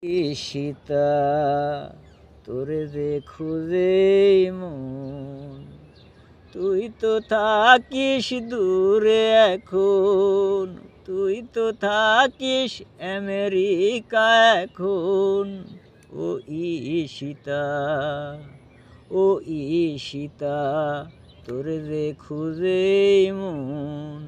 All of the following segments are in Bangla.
ঈশিতা তোরে যে খুঁজে মন, তুই তো থাকিস দূরে এখন, তুই তো থাকিস আমেরিকা এখন। ও ঈশিতা, ও ঈশিতা তোরে যে খুঁজে মন,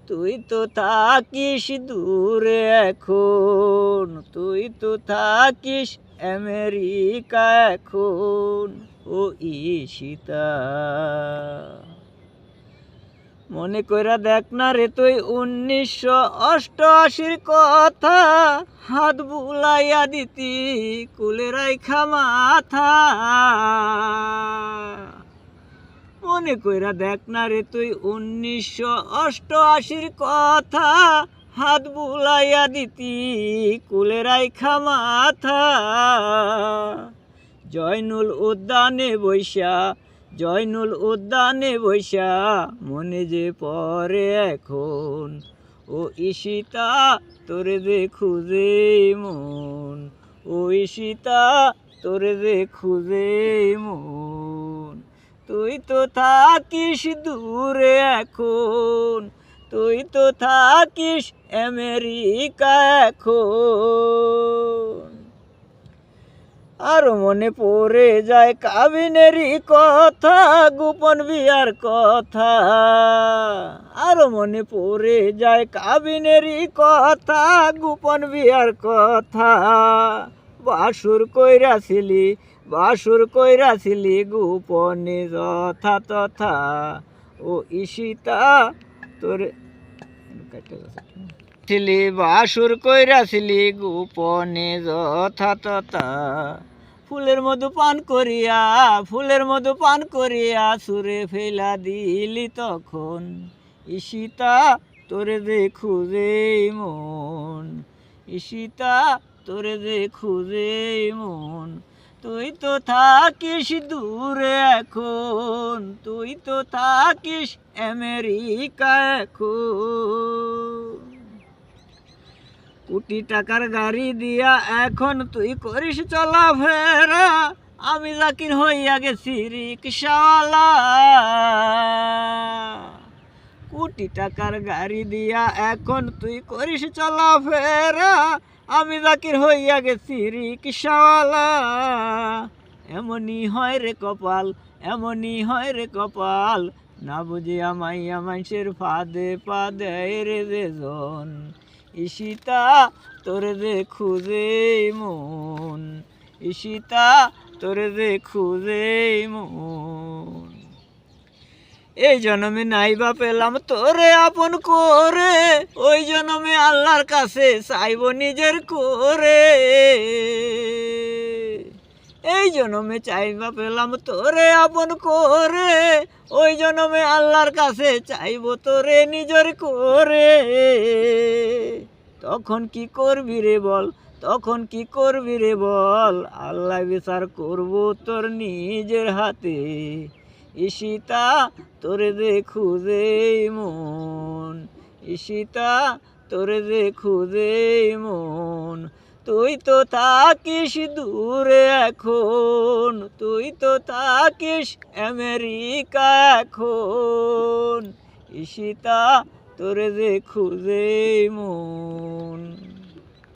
তুই তো থাকিস দূরে এখন, তুই তো থাকিস আমেরিকা এখন। ও ঈশিতা, মনে কইরা দেখ না রে তুই 1988 কথা, হাত বুলাইয়া দিতি কুলে রাইখা মাথা। মনে কইরা দেখ না রে তুই 1988 কথা, হাত বুলাইয়া দিতি কুলে রাইখা মাথা। জয়নুল উদ্যানে বৈশা, জয়নুল উদ্যানে বৈশা মনে যে পড়ে এখন। ও ঈশিতা তোরে যে খুঁজে মন, ও ঈশিতা তোরে যে খুঁজে মন, তুই তো থাকিস দূরে এখন, তুই তো থাকিস আমেরিকা এখন। আর মনে পড়ে যায় কাবিনেরই কথা, গোপন বিয়ার কথা। আর মনে পড়ে যায় কাবিনেরই কথা, গোপন বিয়ার কথা। বাসুর কইরাছিলি, বাসুর কইরাছিলি গোপনে যথা তথা। ও ঈশিতা তোরে ছিলি, বাসুর কইরাছিলি গোপনে যথা তথা। ফুলের মধু পান করিয়া, ফুলের মধু পান করিয়া সুরে ফেলা দিলি তখন। ঈশিতা তোরে যে খুঁজে মন, ঈশিতা তোরে যে খুঁজে মন, তুই তো থাকিস দূরে এখন, তুই তো থাকিস আমেরিকা এখন। কোটি টাকার গাড়ি দিয়া এখন তুই করিস চলাফেরা, আমি জাকির হইয়া গেছি রিকশাওয়ালা। কোটি টাকার গাড়ি দিয়া এখন তুই করিস চলাফেরা, আমি জাকির হইয়া গেছি রিকশাওয়ালা। এমনই হয় রে কপাল, এমনই হয় রে কপাল, না বুঝিয়া মাইয়া মানুষের ফাঁদে পা দেয় রে যে জন। ঈশিতা তোরে যে খুঁজে মন, ঈশিতা তোরে যে খুঁজে মন। এই জন্মে নাইবা পেলাম তোরে আপন করে, ওই জন্মে আল্লাহর কাছে চাইব নিজের করে। এই জন্মে চাইবা পেলাম তোরে আপন করে, ওই জন্মে আল্লাহর কাছে চাইব তোরে নিজের করে। তখন কি করবি রে বল, তখন কি করবি রে বল, আল্লাহ বিচার করব তোর নিজের হাতে। ঈশিতা তোরে যে খুঁজে মন, ঈশিতা তোরে যে খুঁজে মন, তুই তো থাকিস দূরে এখন, তুই তো থাকিস আমেরিকা এখন। ঈশিতা তোরে যে খুঁজে মন।